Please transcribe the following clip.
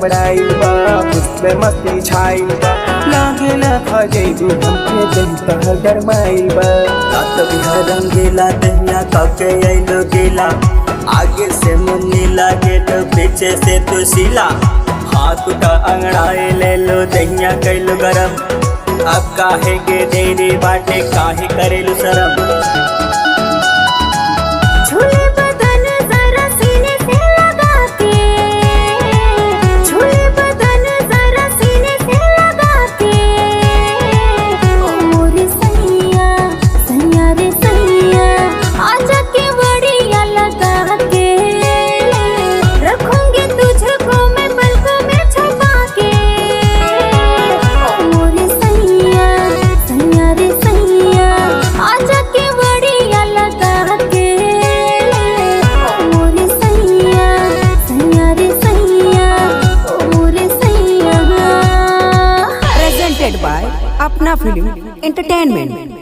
घबराइल बा, उसमें मस्ती छाइल बा, लागेला खा जइबू हमके जनता गरमाइल बा। रात बिहार रंगीला दहिया काके आइलो गेला, आगे से मुन्नी लागे तो पीछे से तू सीला, हाथ का अंगड़ाए ले लो दहिया कैलो गरम, अब काहे के देरी बाटे काहे करेलू शरम। by Apna Film Entertainment।